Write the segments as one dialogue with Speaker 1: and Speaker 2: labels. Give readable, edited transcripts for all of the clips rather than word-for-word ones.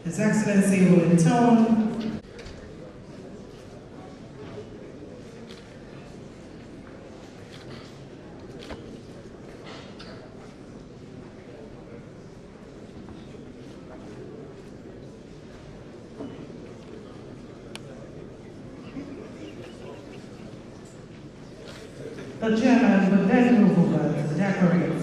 Speaker 1: His Excellency will intone the chairman would then move over to decorate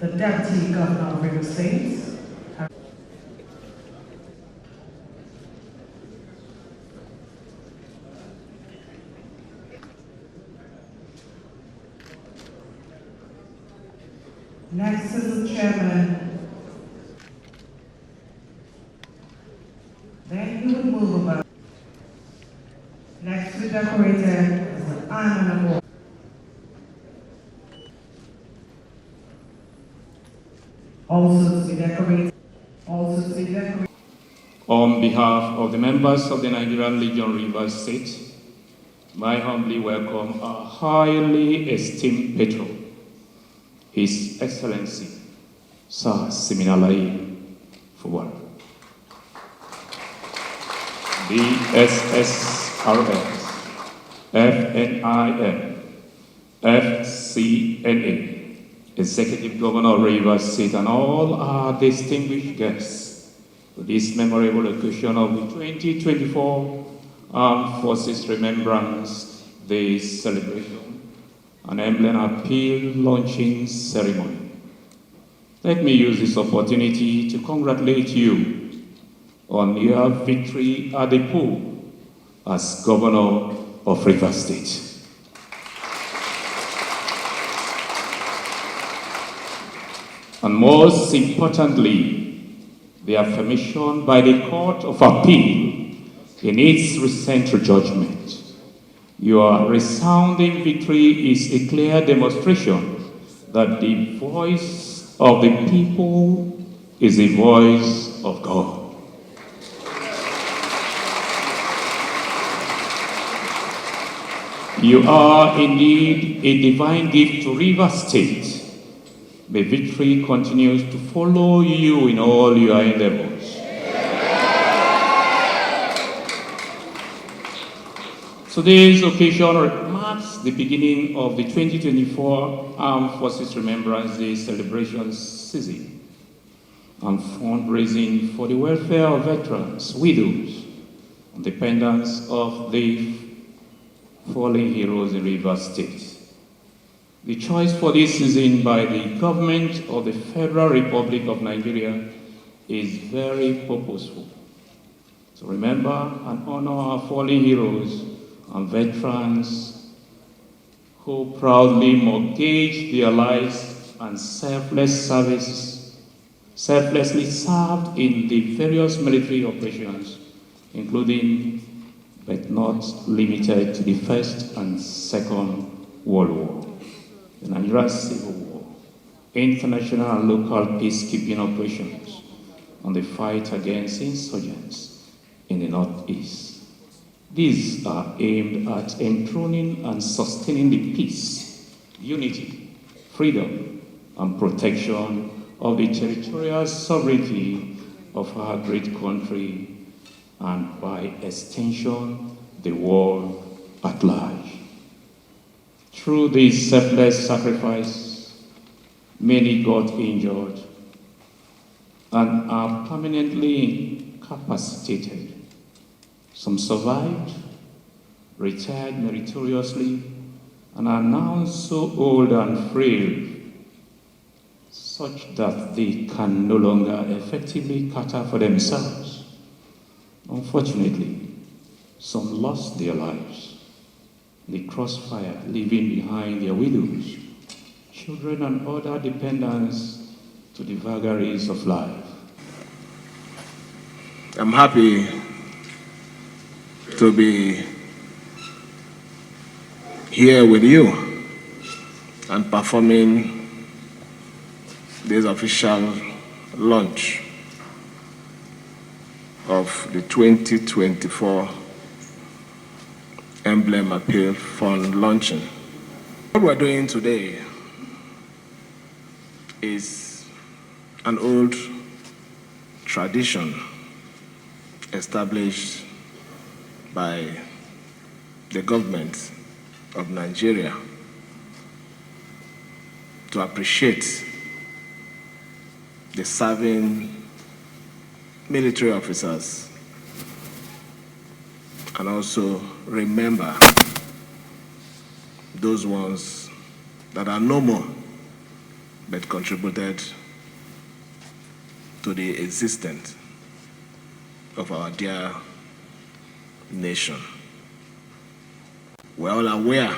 Speaker 1: the Deputy Governor of River State. Next is the chairman. Then he would move over. Next to be decorated is the honor award. Also to be decorated.
Speaker 2: On behalf of the members of the Nigerian Legion Rivers State, I humbly welcome our highly esteemed patron, His Excellency, Sir Fubara. BSSRS, FNIM, FCNA, Executive Governor of Rivers State, and all our distinguished guests to this memorable occasion of the 2024 Armed Forces Remembrance Day celebration and Emblem Appeal launching ceremony. Let me use this opportunity to congratulate you on your victory at the poll as Governor of Rivers State. And most importantly, the affirmation by the Court of Appeal in its recent judgment. Your resounding victory is a clear demonstration that the voice of the people is the voice of God. You are indeed a divine gift to Rivers State. May victory continues to follow you in all your endeavors. Today's occasion marks the beginning of the 2024 Armed Forces Remembrance Day celebration season and fundraising for the welfare of veterans, widows, and dependents of the fallen heroes in Rivers State. The choice for this season by the government of the Federal Republic of Nigeria is very purposeful. To remember and honor our fallen heroes and veterans who proudly mortgaged their lives and selflessly served in the various military operations, including but not limited to the First and Second World War, the Nigerian Civil War, international and local peacekeeping operations, and the fight against insurgents in the Northeast. These are aimed at enthroning and sustaining the peace, unity, freedom, and protection of the territorial sovereignty of our great country and, by extension, the world at large. Through this selfless sacrifice, many got injured and are permanently incapacitated. Some survived, retired meritoriously, and are now so old and frail such that they can no longer effectively cater for themselves. Unfortunately, some lost their lives in the crossfire, leaving behind their widows, children, and other dependents to the vagaries of life.
Speaker 3: I'm happy to be here with you and performing this official launch of the 2024 Emblem Appeal Fund launching. What we're doing today is an old tradition established by the government of Nigeria to appreciate the serving military officers and also remember those ones that are no more but contributed to the existence of our dear nation. We're all aware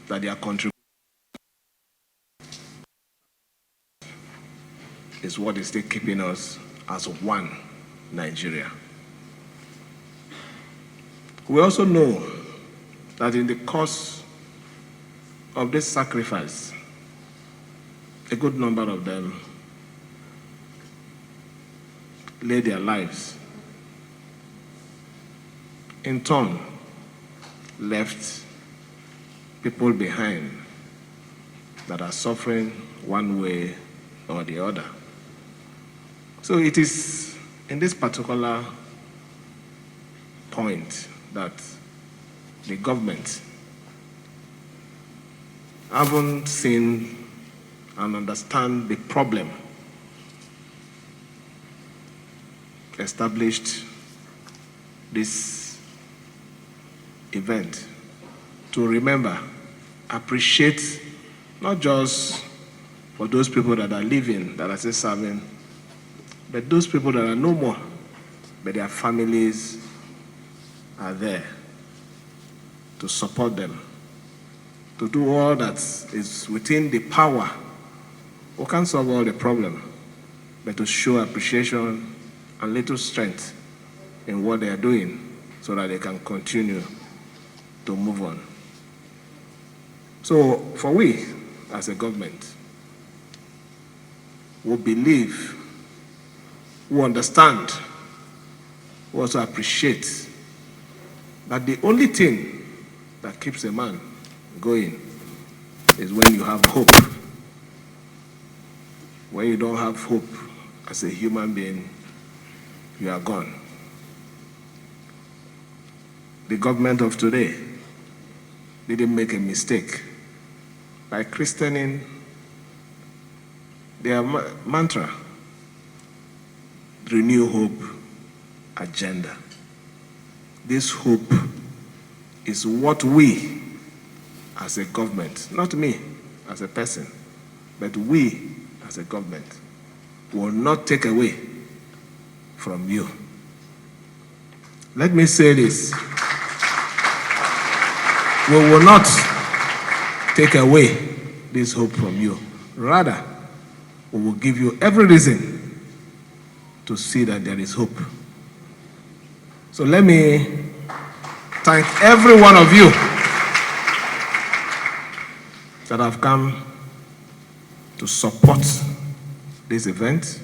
Speaker 3: that their contribution is what is still keeping us as one Nigeria. We also know that in the course of this sacrifice, a good number of them laid their lives, in turn left people behind that are suffering one way or the other. So it is in this particular point that the government haven't seen and understand the problem, established this event to remember, appreciate, not just for those people that are living, that are still serving, but those people that are no more, but their families are there to support them, to do all that is within the power. We can't solve all the problem, but to show appreciation and little strength in what they are doing so that they can continue to move on. So for we, as a government, we believe, we understand, we also appreciate that the only thing that keeps a man going is when you have hope. When you don't have hope as a human being, you are gone. The government of today didn't make a mistake by christening their mantra, Renew Hope Agenda. This hope is what we as a government, not me as a person, but we as a government will not take away from you. Let me say this. We will not take away this hope from you. Rather, we will give you every reason to see that there is hope. So let me thank every one of you that have come to support this event.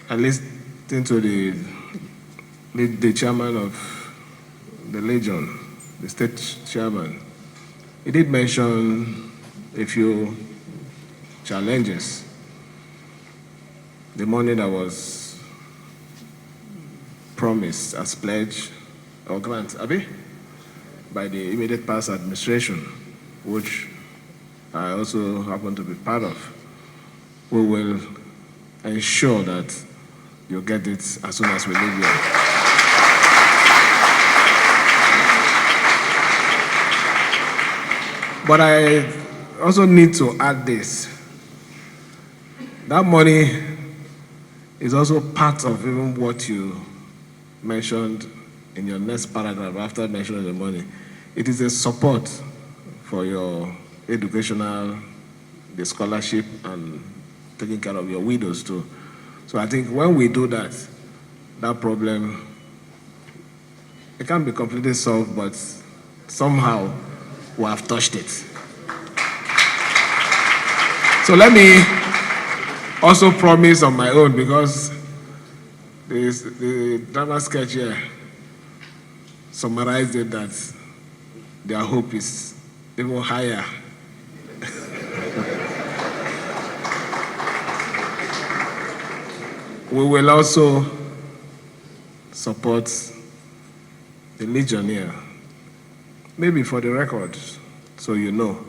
Speaker 3: I listened to the chairman of the Legion, the state chairman. He did mention a few challenges. The money that was promised as pledge or grant, by the immediate past administration, which I also happen to be part of. We will ensure that you get it as soon as we leave here. But I also need to add this. That money is also part of even what you mentioned in your next paragraph after mentioning the money. It is a support for your educational, the scholarship, and taking care of your widows too. So I think when we do that, that problem, it can't be completely solved, but somehow we have touched it. So let me also promise on my own, because the drama sketch here summarized it, that their hope is even higher. We will also support the Legionnaires. Maybe for the record, so you know,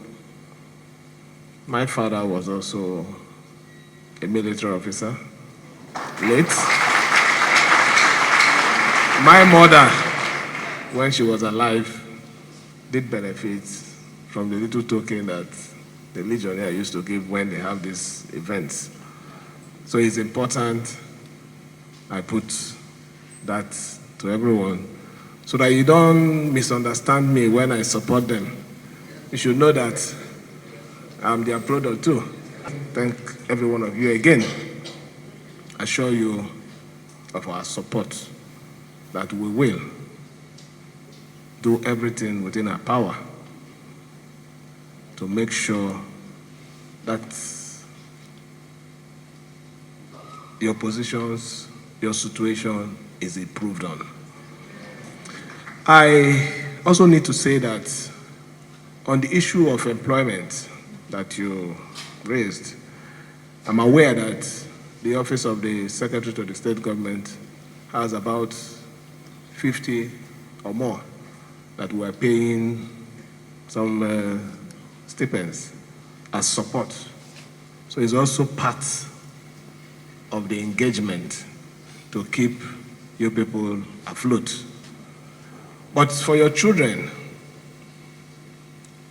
Speaker 3: my father was also a military officer, late. My mother, when she was alive, did benefit from the little token that the Legionnaires used to give when they have these events. So it's important I put that to everyone so that you don't misunderstand me when I support them. You should know that I'm their product too. Thank every one of you again. I assure you of our support that we will do everything within our power to make sure that your positions, your situation is improved on. I also need to say that on the issue of employment that you raised, I'm aware that the Office of the Secretary to the State Government has about 50 or more that we're paying some stipends as support. So it's also part of the engagement to keep you people afloat. But for your children,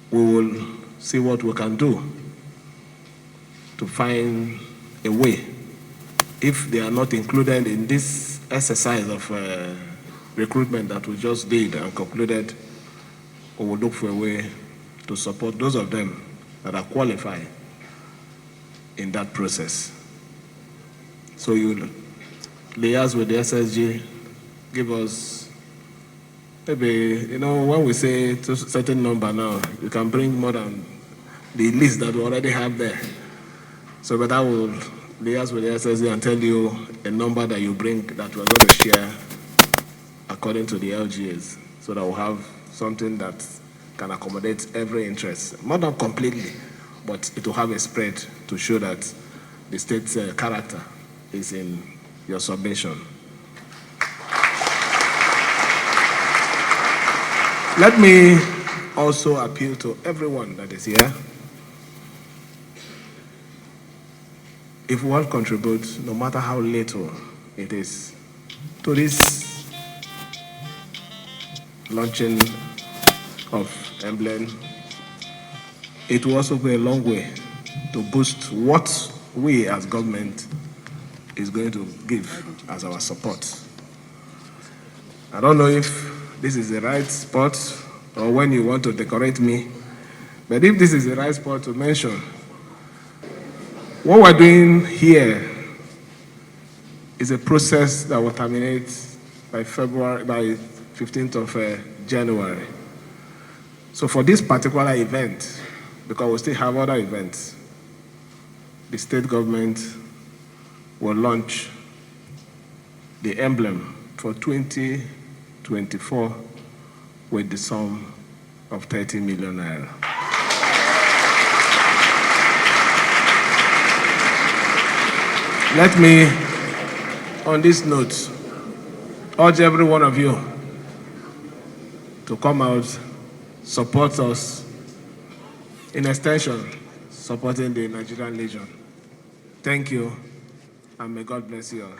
Speaker 3: we will see what we can do to find a way. If they are not included in this exercise of recruitment that we just did and concluded, we will look for a way to support those of them that are qualified in that process. So you liaise with the SSG, give us maybe, when we say a certain number now, you can bring more than the list that we already have there. So but I will liaise with the SSG and tell you a number that you bring that we're going to share according to the LGAs, so that we'll have something that can accommodate every interest. Not completely, but it will have a spread to show that the state's character is in your submission. Let me also appeal to everyone that is here. If one contributes, no matter how little it is, to this launching of EMBLEM, it will also go a long way to boost what we as government is going to give as our support. I don't know if this is the right spot or when you want to decorate me, but if this is the right spot to mention, what we're doing here is a process that will terminate by 15th of January. So for this particular event, because we still have other events, the state government will launch the EMBLEM for 2024 with the sum of 30 million naira. Let me, on this note, urge every one of you to come out, support us, in extension, supporting the Nigerian Legion. Thank you, and may God bless you all.